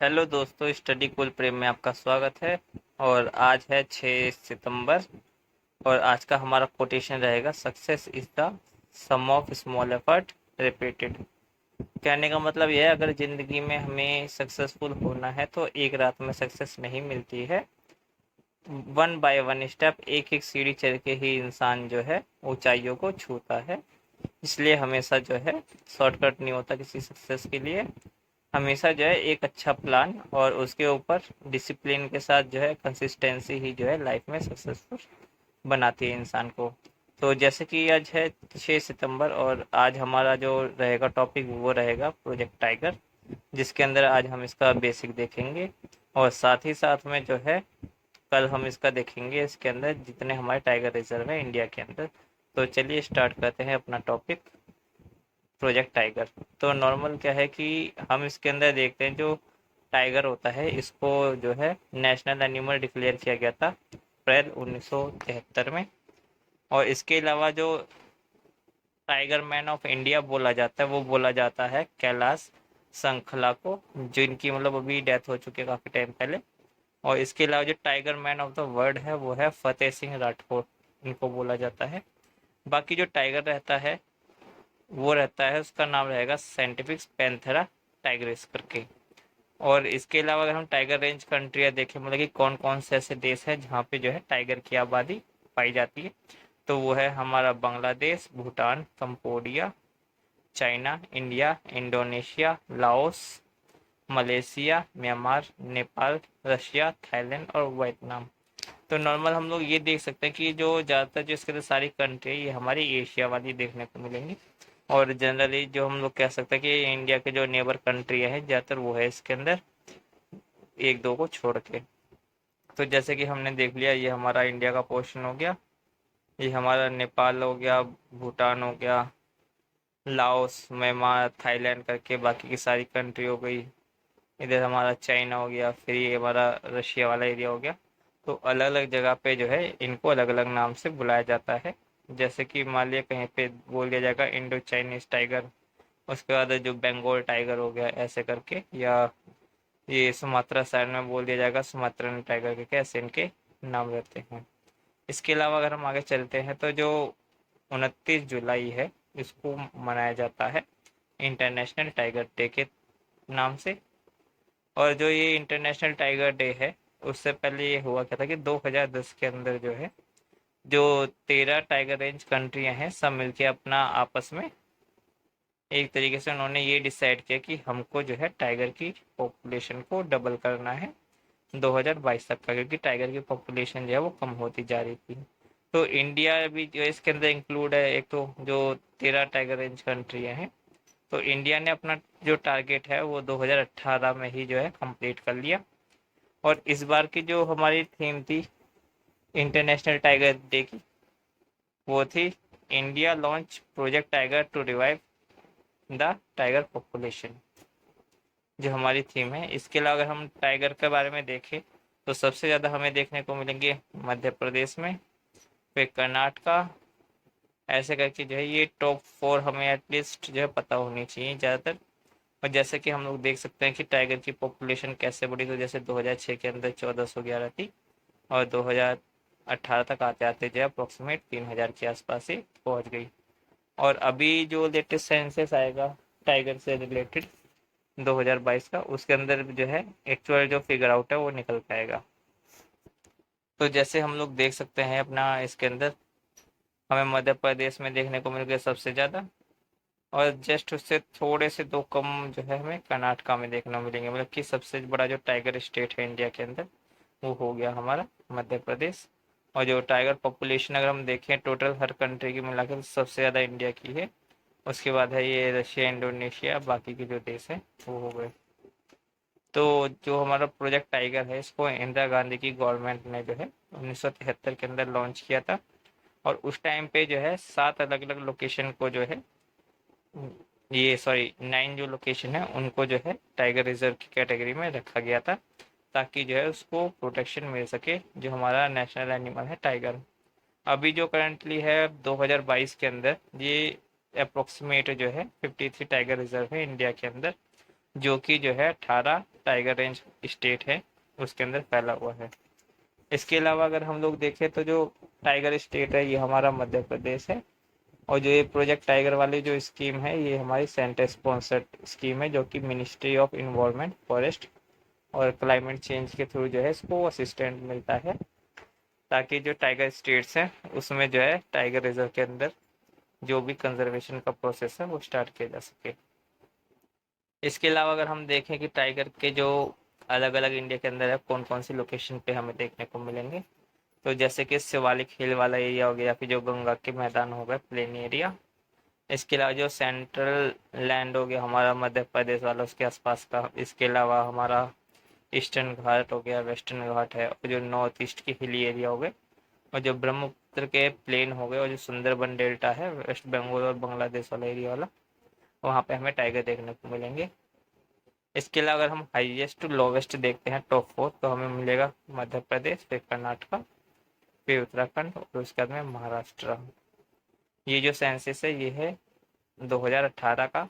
Hello दोस्तों, study cool प्रेम में आपका स्वागत है। और आज है 6 सितंबर और आज का हमारा कोटेशन रहेगा success is the sum of small effort repeated. कहने का मतलब यह है, अगर ज़िंदगी में हमें सक्सेसफुल होना है तो एक रात में सक्सेस नहीं मिलती है। वन बाय वन स्टेप, एक एक सीढ़ी चढ़ के ही इंसान जो है ऊंचाइयों को छूता है। इसलिए हमेशा जो है शॉर्टकट नहीं होता किसी सक्सेस के लिए। हमेशा जो है एक अच्छा प्लान और उसके ऊपर डिसिप्लिन के साथ जो है कंसिस्टेंसी ही जो है लाइफ में सक्सेसफुल बनाती है इंसान को। तो जैसे कि आज है 6 सितंबर और आज हमारा जो रहेगा टॉपिक वो रहेगा प्रोजेक्ट टाइगर, जिसके अंदर आज हम इसका बेसिक देखेंगे और साथ ही साथ में जो है कल हम इसका देखेंगे इसके अंदर जितने हमारे टाइगर रिजर्व है इंडिया के अंदर। तो चलिए स्टार्ट करते हैं अपना टॉपिक प्रोजेक्ट टाइगर। तो नॉर्मल क्या है कि हम इसके अंदर देखते हैं जो टाइगर होता है इसको जो है नेशनल एनिमल डिक्लेयर किया गया था अप्रैल 1973 में। और इसके अलावा जो टाइगर मैन ऑफ इंडिया बोला जाता है वो बोला जाता है कैलाश संखला को, जिनकी मतलब अभी डेथ हो चुकी है काफ़ी टाइम पहले। और इसके अलावा जो tiger man of the world है वो है फतेह सिंह राठौर, इनको बोला जाता है। बाकी जो टाइगर रहता है वो रहता है, उसका नाम रहेगा साइंटिफिक पैंथेरा टाइग्रिस करके। और इसके अलावा अगर हम टाइगर रेंज कंट्रियाँ देखें, मतलब कि कौन कौन से ऐसे देश हैं जहाँ पे जो है टाइगर की आबादी पाई जाती है, तो वो है हमारा Bangladesh, Bhutan, Cambodia, China, India, Indonesia, Laos, Malaysia, Myanmar, Nepal, Russia, Thailand और वियतनाम। तो नॉर्मल हम लोग ये देख सकते हैं कि जो ज़्यादातर जो इसके अंदर सारी कंट्री है ये हमारी एशिया वाली देखने को मिलेंगी। और जनरली जो हम लोग कह सकते हैं कि इंडिया के जो नेबर कंट्री है ज़्यादातर वो है इसके अंदर, एक दो को छोड़ के। तो जैसे कि हमने देख लिया, ये हमारा इंडिया का पोर्शन हो गया, ये हमारा नेपाल हो गया, भूटान हो गया, लाओस, म्यांमार, थाईलैंड करके बाकी की सारी कंट्री हो गई। इधर हमारा चाइना हो गया, फिर ये हमारा रशिया वाला एरिया हो गया। तो अलग अलग जगह पे जो है इनको अलग अलग नाम से बुलाया जाता है। जैसे कि मान लिया कहीं पे बोल दिया जाएगा इंडो चाइनीज टाइगर, उसके बाद जो बंगाल टाइगर हो गया ऐसे करके, या ये सुमात्रा साइड में बोल दिया जाएगा सुमात्रन टाइगर के, ऐसे इनके नाम रहते हैं। इसके अलावा अगर हम आगे चलते हैं तो जो 29 जुलाई है इसको मनाया जाता है इंटरनेशनल टाइगर डे के नाम से। और जो ये इंटरनेशनल टाइगर डे है उससे पहले ये हुआ क्या था कि 2010 के अंदर जो है जो 13 टाइगर रेंज कंट्रियां हैं सब मिलके अपना आपस में एक तरीके से उन्होंने ये डिसाइड किया कि हमको जो है टाइगर की पॉपुलेशन को डबल करना है 2022 तक का, क्योंकि टाइगर की पॉपुलेशन जो है वो कम होती जा रही थी। तो इंडिया भी जो इसके अंदर इंक्लूड है, एक तो जो 13 टाइगर रेंज कंट्रियां हैं, तो इंडिया ने अपना जो टारगेट है वो 2018 में ही जो है कंप्लीट कर लिया। और इस बार की जो हमारी थीम थी इंटरनेशनल टाइगर डे की वो थी India launch project tiger to revive the tiger population, जो हमारी थीम है। इसके अलावा अगर हम टाइगर के बारे में देखें तो सबसे ज़्यादा हमें देखने को मिलेंगे मध्य प्रदेश में, फिर कर्नाटका, ऐसे करके जो है ये टॉप 4 हमें एटलीस्ट जो है पता होनी चाहिए ज़्यादातर। और जैसे कि हम लोग देख सकते हैं कि टाइगर की पॉपुलेशन कैसे बढ़ी, तो जैसे 2006 के अंदर 1411 थी और 2018 तक आते आते जो है अप्रोक्सीमेट 3000 के आसपास ही पहुंच गई। और अभी जो लेटेस्ट सेंसस आएगा टाइगर से रिलेटेड 2022 का, उसके अंदर जो है एक्चुअल जो फिगर आउट है वो निकल पाएगा। तो जैसे हम लोग देख सकते हैं अपना इसके अंदर हमें मध्य प्रदेश में देखने को मिल गया सबसे ज़्यादा, और जस्ट उससे थोड़े से दो कम जो है हमें कर्नाटका में देखने को मिलेंगे। मतलब कि सबसे बड़ा जो टाइगर स्टेट है इंडिया के अंदर वो हो गया हमारा मध्य प्रदेश। और जो टाइगर पॉपुलेशन अगर हम देखें टोटल हर कंट्री की मिलाकर तो सबसे ज़्यादा इंडिया की है, उसके बाद है ये रशिया, इंडोनेशिया, बाकी के जो देश हैं वो हो गए। तो जो हमारा प्रोजेक्ट टाइगर है इसको इंदिरा गांधी की गवर्नमेंट ने जो है 1973 के अंदर लॉन्च किया था। और उस टाइम पे जो है 7 अलग अलग लोकेशन को जो है ये सॉरी 9 जो लोकेशन है उनको जो है टाइगर रिजर्व की कैटेगरी में रखा गया था, ताकि जो है उसको प्रोटेक्शन मिल सके जो हमारा नेशनल एनिमल है टाइगर। अभी जो करंटली है 2022 के अंदर ये अप्रोक्सीमेट जो है 53 टाइगर रिजर्व है इंडिया के अंदर। जो कि जो है 18 टाइगर रेंज स्टेट है उसके अंदर फैला हुआ है। इसके अलावा अगर हम लोग देखें तो जो टाइगर स्टेट है ये हमारा मध्य प्रदेश है। और जो ये प्रोजेक्ट टाइगर वाली जो स्कीम है ये हमारी सेंटर स्पॉन्सर्ड स्कीम है, जो कि मिनिस्ट्री ऑफ इन्वायरमेंट, फॉरेस्ट और क्लाइमेट चेंज के थ्रू जो है इसको असिस्टेंट मिलता है, ताकि जो टाइगर स्टेट्स हैं उसमें जो है टाइगर रिजर्व के अंदर जो भी कंजर्वेशन का प्रोसेस है वो स्टार्ट किया जा सके। इसके अलावा अगर हम देखें कि टाइगर के जो अलग अलग इंडिया के अंदर है कौन कौन सी लोकेशन पे हमें देखने को मिलेंगे, तो जैसे कि शिवालिक हिल वाला एरिया हो गया, फिर जो गंगा के मैदान हो गए प्लेन एरिया। इसके अलावा जो सेंट्रल लैंड हो गया हमारा मध्य प्रदेश वाला उसके आसपास का। इसके अलावा हमारा ईस्टर्न घाट हो गया, वेस्टर्न घाट है, और जो नॉर्थ ईस्ट की हिली एरिया हो गए, और जो ब्रह्मपुत्र के प्लेन हो गए, और जो सुंदरबन डेल्टा है वेस्ट बंगाल और बांग्लादेश वाला एरिया वाला, वहाँ पे हमें टाइगर देखने को मिलेंगे। इसके अलावा अगर हम हाईएस्ट टू लोवेस्ट देखते हैं टॉप 4, तो हमें मिलेगा मध्य प्रदेश, फिर कर्नाटका, फिर उत्तराखंड और उसके बाद में महाराष्ट्र। ये जो सेंसस है ये है 2018 का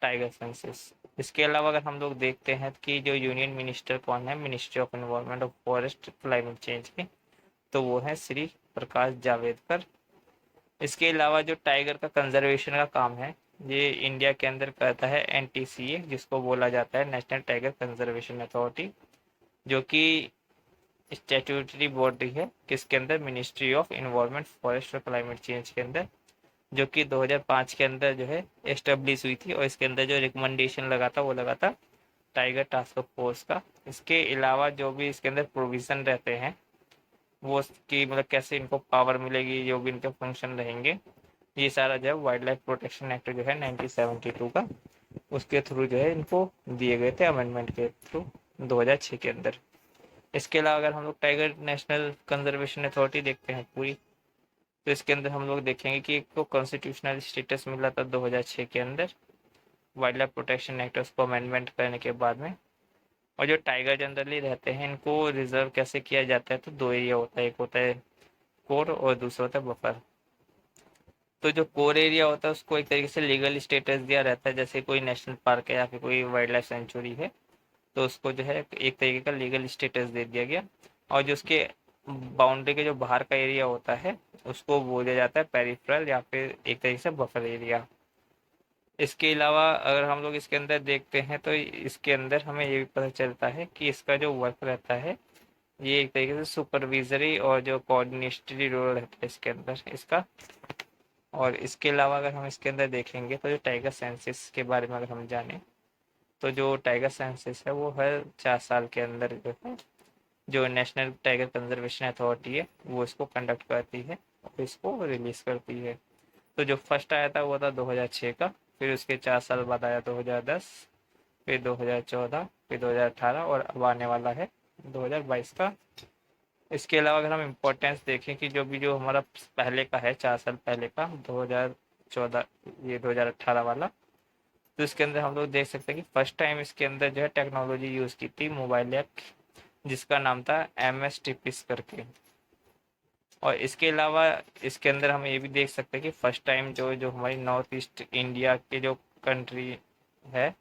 टाइगर सेंसस। इसके अलावा अगर हम लोग देखते हैं कि जो यूनियन मिनिस्टर कौन है मिनिस्ट्री ऑफ एनवायरनमेंट और फॉरेस्ट क्लाइमेट चेंज के, तो वो है श्री प्रकाश जावड़ेकर। इसके अलावा जो टाइगर का कंजर्वेशन का काम है ये इंडिया के अंदर करता है एनटीसीए, जिसको बोला जाता है नेशनल टाइगर कंजर्वेशन अथॉरिटी, जो कि स्टैट्यूटरी बॉडी है किसके अंदर, मिनिस्ट्री ऑफ इन्वायरमेंट, फॉरेस्ट और क्लाइमेट चेंज के अंदर, जो कि 2005 के अंदर जो है एस्टेब्लिश हुई थी। और इसके अंदर जो रिकमेंडेशन लगा था वो लगा था टाइगर टास्क फोर्स का। इसके अलावा जो भी इसके अंदर प्रोविज़न रहते हैं वो कि मतलब कैसे इनको पावर मिलेगी, जो भी इनके फंक्शन रहेंगे, ये सारा जो है वाइल्ड लाइफ प्रोटेक्शन एक्ट जो है 1972 का, उसके थ्रू जो है इनको दिए गए थे अमेंडमेंट के थ्रू 2006 के अंदर। इसके अलावा अगर हम लोग टाइगर नेशनल कंजर्वेशन अथॉरिटी देखते हैं पूरी, तो इसके अंदर हम लोग देखेंगे कि एक को कॉन्स्टिट्यूशनल स्टेटस मिला था 2006 के अंदर वाइल्ड लाइफ प्रोटेक्शन एक्ट उसको अमेंडमेंट करने के बाद में। और जो टाइगर जनरली रहते हैं इनको रिजर्व कैसे किया जाता है, तो दो एरिया होता है, एक होता है कोर और दूसरा होता है बफर। तो जो कोर एरिया होता है उसको एक तरीके से लीगल स्टेटस दिया रहता है, जैसे कोई नेशनल पार्क है या फिर कोई वाइल्ड लाइफ सेंचुरी है, तो उसको जो है एक तरीके का लीगल स्टेटस दे दिया गया। और जो उसके बाउंड्री के जो बाहर का एरिया होता है उसको बोला जाता है पेरिफेरल या फिर एक तरीके से बफर एरिया। इसके अलावा अगर हम लोग इसके अंदर देखते हैं तो इसके अंदर हमें ये भी पता चलता है कि इसका जो वर्क रहता है ये एक तरीके से सुपरविजरी और जो कोऑर्डिनेटरी रोल रहता है इसके अंदर इसका। और इसके अलावा अगर हम इसके अंदर देखेंगे तो जो टाइगर सेंसस के बारे में अगर हम जानें, तो जो टाइगर सेंसस है वो हर 4 साल के अंदर जो है जो नेशनल टाइगर कंजर्वेशन अथॉरिटी है वो इसको कंडक्ट करती है और इसको रिलीज करती है। तो जो फर्स्ट आया था वो था 2006 का, फिर उसके 4 साल बाद आया 2010, फिर 2014, फिर 2018 और अब आने वाला है 2022 का। इसके अलावा अगर हम इम्पोर्टेंस देखें कि जो भी जो हमारा पहले का है 4 साल पहले का 2014, ये 2018 वाला, तो इसके अंदर हम लोग देख सकते हैं कि फर्स्ट टाइम इसके अंदर जो है टेक्नोलॉजी यूज़ की थी मोबाइल ऐप, जिसका नाम था MS टिपिस करके। और इसके अलावा इसके अंदर हम ये भी देख सकते हैं कि फर्स्ट टाइम जो जो हमारी नॉर्थ ईस्ट इंडिया के जो कंट्री है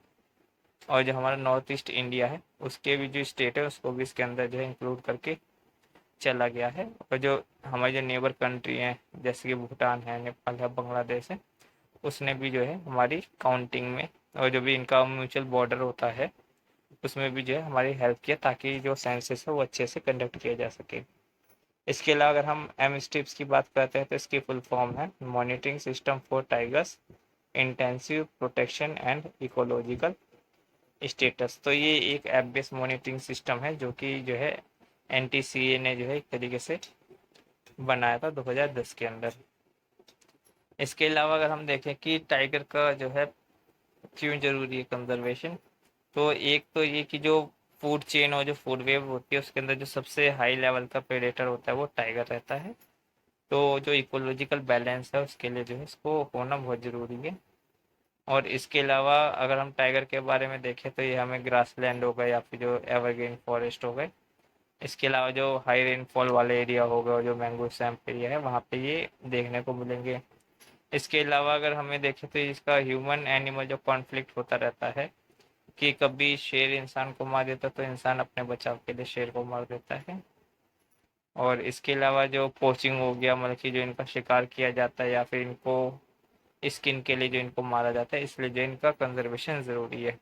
और जो हमारा नॉर्थ ईस्ट इंडिया है उसके भी जो स्टेट है उसको भी इसके अंदर जो है इंक्लूड करके चला गया है। और जो हमारी जो नेबर कंट्री हैं जैसे कि भूटान है, नेपाल है, बांग्लादेश है, उसने भी जो है हमारी काउंटिंग में और जो भी इनका म्यूचुअल बॉर्डर होता है उसमें भी जो है हमारी हेल्प किया, ताकि जो सेंसस है वो अच्छे से कंडक्ट किया जा सके। इसके अलावा अगर हम एम स्टिप्स की बात करते हैं तो इसकी फुल फॉर्म है monitoring system for tigers intensive protection and ecological status. तो ये एक ऐप बेस्ड मॉनिटरिंग सिस्टम है जो कि जो है NTCA ने जो है एक तरीके से बनाया था 2010 के अंदर। इसके अलावा अगर हम देखें कि टाइगर का जो है क्यों जरूरी है कंजर्वेशन, तो एक तो ये कि जो फूड चेन और जो फूड वेव होती है उसके अंदर जो सबसे हाई लेवल का प्रेडेटर होता है वो टाइगर रहता है। तो जो इकोलॉजिकल बैलेंस है उसके लिए जो है इसको होना बहुत ज़रूरी है। और इसके अलावा अगर हम टाइगर के बारे में देखें तो ये हमें ग्रासलैंड हो गए या फिर जो एवरग्रीन फॉरेस्ट हो गए, इसके अलावा जो हाई रेनफॉल वाले एरिया हो गए और जो मैंग्रोव स्वैम्प एरिया है वहाँ पे ये देखने को मिलेंगे। इसके अलावा अगर हमें देखें तो इसका ह्यूमन एनिमल जो कॉन्फ्लिक्ट होता रहता है कि कभी शेर इंसान को मार देता तो इंसान अपने बचाव के लिए शेर को मार देता है। और इसके अलावा जो पोचिंग हो गया, मतलब कि जो इनका शिकार किया जाता है या फिर इनको स्किन के लिए जो इनको मारा जाता है, इसलिए जो इनका कंजर्वेशन ज़रूरी है।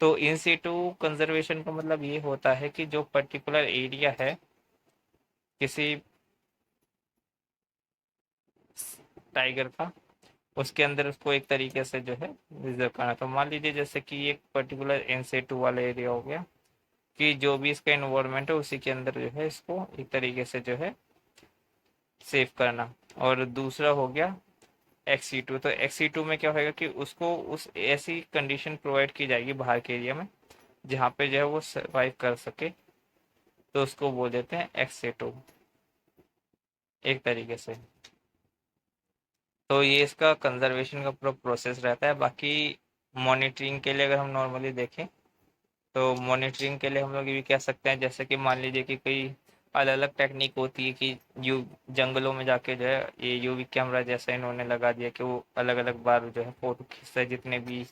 तो इन सीटू कंजर्वेशन का मतलब ये होता है कि जो पर्टिकुलर एरिया है किसी टाइगर का, उसके अंदर उसको एक तरीके से जो है रिजर्व करना। तो मान लीजिए जैसे कि एक पर्टिकुलर एन से टू वाला एरिया हो गया, कि जो भी इसका इन्वायरमेंट है उसी के अंदर जो है इसको एक तरीके से जो है सेव करना। और दूसरा हो गया एक्सी टू। तो एक्सी टू में क्या होगा कि उसको उस ऐसी कंडीशन प्रोवाइड की जाएगी बाहर के एरिया में जहाँ पे जो है वो सर्वाइव कर सके, तो उसको बोल देते हैं एक्सी टू एक तरीके से। तो ये इसका कंजर्वेशन का पूरा प्रोसेस रहता है। बाकी मॉनिटरिंग के लिए अगर हम नॉर्मली देखें तो मॉनिटरिंग के लिए हम लोग ये भी कह सकते हैं, जैसे कि मान लीजिए कि कोई अलग अलग टेक्निक होती है कि यू जंगलों में जाके जो है ये यूवी कैमरा जैसा इन्होंने लगा दिया कि वो अलग अलग बार जो है फोटो खींचता है, जितने भी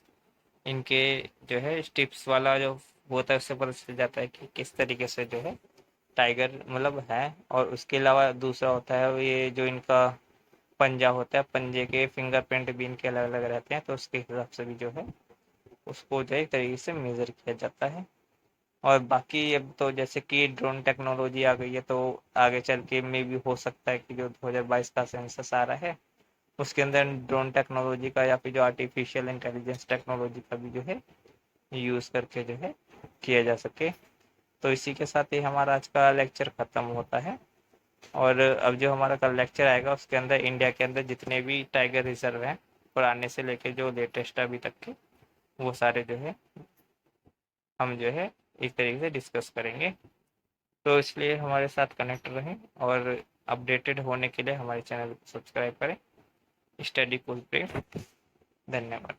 इनके जो है स्टिप्स वाला जो होता है उससे पता चल जाता है कि किस तरीके से जो है टाइगर मतलब है। और उसके अलावा दूसरा होता है ये जो इनका पंजा होता है, पंजे के फिंगरप्रिंट भी इनके अलग अलग रहते हैं, तो उसके हिसाब से भी जो है उसको जो है एक तरीके से मेजर किया जाता है। और बाकी अब तो जैसे कि ड्रोन टेक्नोलॉजी आ गई है, तो आगे चल के में भी हो सकता है कि जो 2022 का सेंसस आ रहा है उसके अंदर ड्रोन टेक्नोलॉजी का या फिर जो आर्टिफिशियल इंटेलिजेंस टेक्नोलॉजी का भी जो है यूज़ करके जो है किया जा सके। तो इसी के साथ ही हमारा आज का लेक्चर ख़त्म होता है। और अब जो हमारा कल लेक्चर आएगा उसके अंदर इंडिया के अंदर जितने भी टाइगर रिजर्व हैं पुराने से लेके जो लेटेस्ट अभी तक के, वो सारे जो है हम जो है एक तरीके से डिस्कस करेंगे। तो इसलिए हमारे साथ कनेक्ट रहें और अपडेटेड होने के लिए हमारे चैनल को सब्सक्राइब करें। स्टडी कुल पे धन्यवाद।